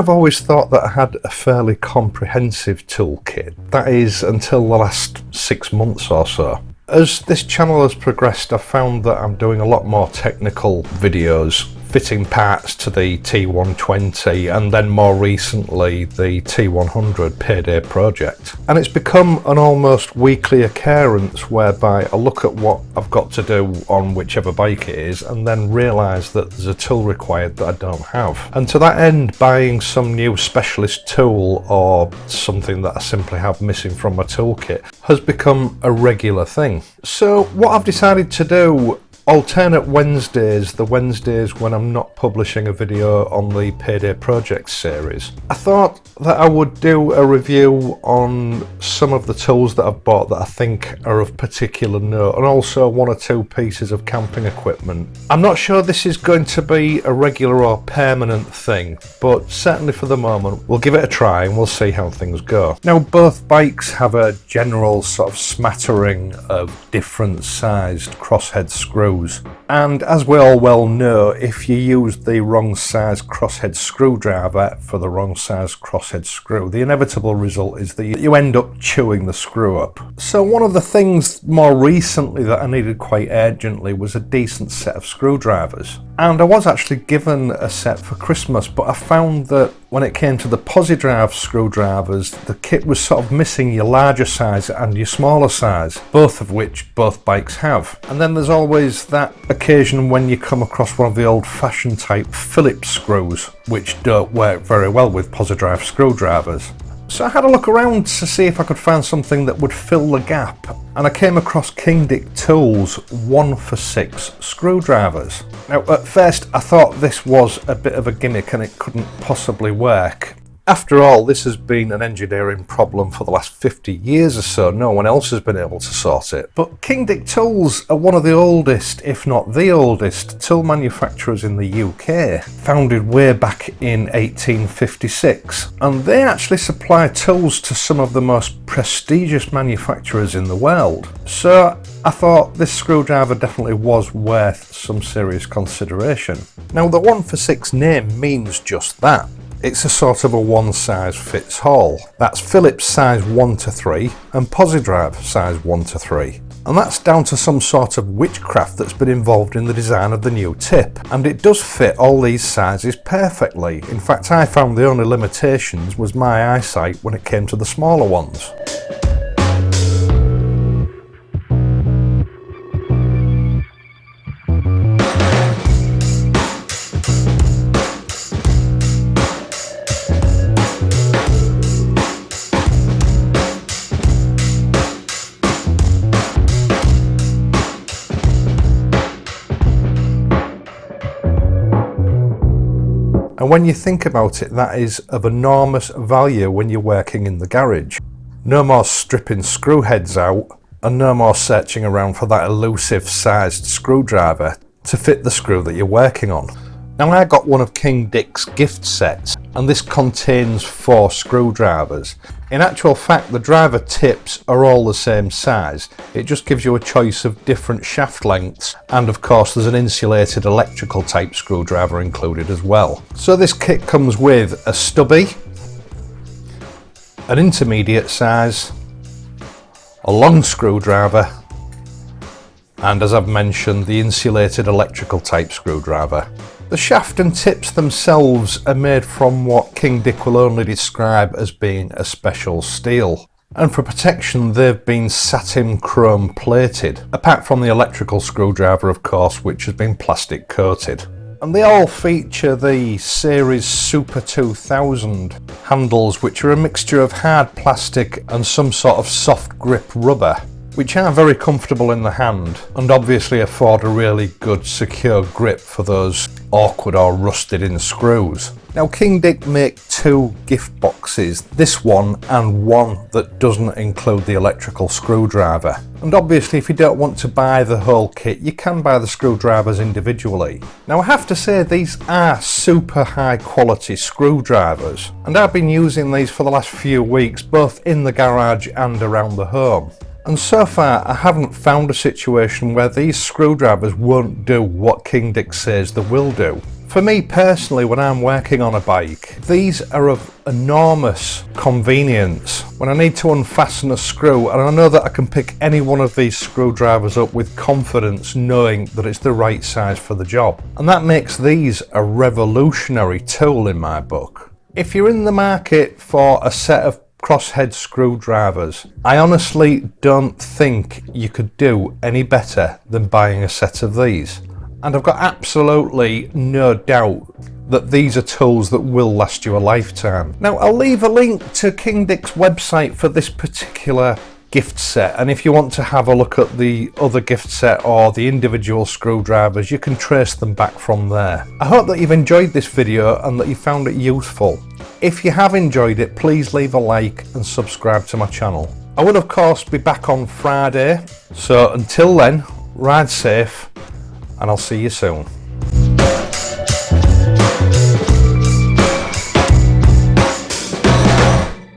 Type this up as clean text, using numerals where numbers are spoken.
I've always thought that I had a fairly comprehensive toolkit. That is, until the last 6 months or so. As this channel has progressed, I've found that I'm doing a lot more technical videos, fitting parts to the T120 and then more recently the T100 payday project. And it's become an almost weekly occurrence whereby I look at what I've got to do on whichever bike it is and then realise that there's a tool required that I don't have. And to that end, buying some new specialist tool or something that I simply have missing from my toolkit has become a regular thing. So what I've decided to do, alternate Wednesdays, the Wednesdays when I'm not publishing a video on the Payday Projects series, I thought that I would do a review on some of the tools that I've bought that I think are of particular note, and also 1 or 2 pieces of camping equipment. I'm not sure this is going to be a regular or permanent thing, but certainly for the moment we'll give it a try and we'll see how things go. Now, both bikes have a general sort of smattering of different sized crosshead screws, and as we all well know, if you use the wrong size crosshead screwdriver for the wrong size crosshead screw, the inevitable result is that you end up chewing the screw up. So one of the things more recently that I needed quite urgently was a decent set of screwdrivers. And I was actually given a set for Christmas, but I found that when it came to the Posi-Drive screwdrivers, the kit was sort of missing your larger size and your smaller size, both of which both bikes have. And then there's always that occasion when you come across one of the old-fashioned type Phillips screws, which don't work very well with Posi-Drive screwdrivers. So I had a look around to see if I could find something that would fill the gap, and I came across King Dick Tools 1-for-6 screwdrivers. Now, at first I thought this was a bit of a gimmick and it couldn't possibly work. After all, this has been an engineering problem for the last 50 years or so. No one else has been able to sort it. But King Dick Tools are one of the oldest, if not the oldest, tool manufacturers in the UK, founded way back in 1856. And they actually supply tools to some of the most prestigious manufacturers in the world. So I thought this screwdriver definitely was worth some serious consideration. Now, the 1-for-6 name means just that. It's a sort of a one-size-fits-all. That's Phillips size 1-3 and Posi-Drive size 1-3. And that's down to some sort of witchcraft that's been involved in the design of the new tip. And it does fit all these sizes perfectly. In fact, I found the only limitations was my eyesight when it came to the smaller ones. And when you think about it, that is of enormous value when you're working in the garage. No more stripping screw heads out, and no more searching around for that elusive sized screwdriver to fit the screw that you're working on. Now, I got one of King Dick's gift sets, and this contains 4 screwdrivers. In actual fact, the driver tips are all the same size. It just gives you a choice of different shaft lengths, and of course there's an insulated electrical type screwdriver included as well. So this kit comes with a stubby, an intermediate size, a long screwdriver, and as I've mentioned, the insulated electrical type screwdriver. The shaft and tips themselves are made from what King Dick will only describe as being a special steel. And for protection, they've been satin chrome plated, apart from the electrical screwdriver, of course, which has been plastic coated. And they all feature the Series Super 2000 handles, which are a mixture of hard plastic and some sort of soft grip rubber, which are very comfortable in the hand and obviously afford a really good secure grip for those awkward or rusted in screws. Now, King Dick make 2 gift boxes, this one and one that doesn't include the electrical screwdriver. And obviously if you don't want to buy the whole kit, you can buy the screwdrivers individually. Now, I have to say these are super high quality screwdrivers, and I've been using these for the last few weeks, both in the garage and around the home. And so far I haven't found a situation where these screwdrivers won't do what King Dick says they will do. For me personally, when I'm working on a bike, these are of enormous convenience. When I need to unfasten a screw, and I know that I can pick any one of these screwdrivers up with confidence, knowing that it's the right size for the job. And that makes these a revolutionary tool in my book. If you're in the market for a set of crosshead screwdrivers, I honestly don't think you could do any better than buying a set of these. And I've got absolutely no doubt that these are tools that will last you a lifetime. Now, I'll leave a link to King Dick's website for this particular gift set, and if you want to have a look at the other gift set or the individual screwdrivers, you can trace them back from there. I hope that you've enjoyed this video and that you found it useful. If you have enjoyed it, please leave a like and subscribe to my channel. I will of course be back on Friday, so until then, ride safe, and I'll see you soon.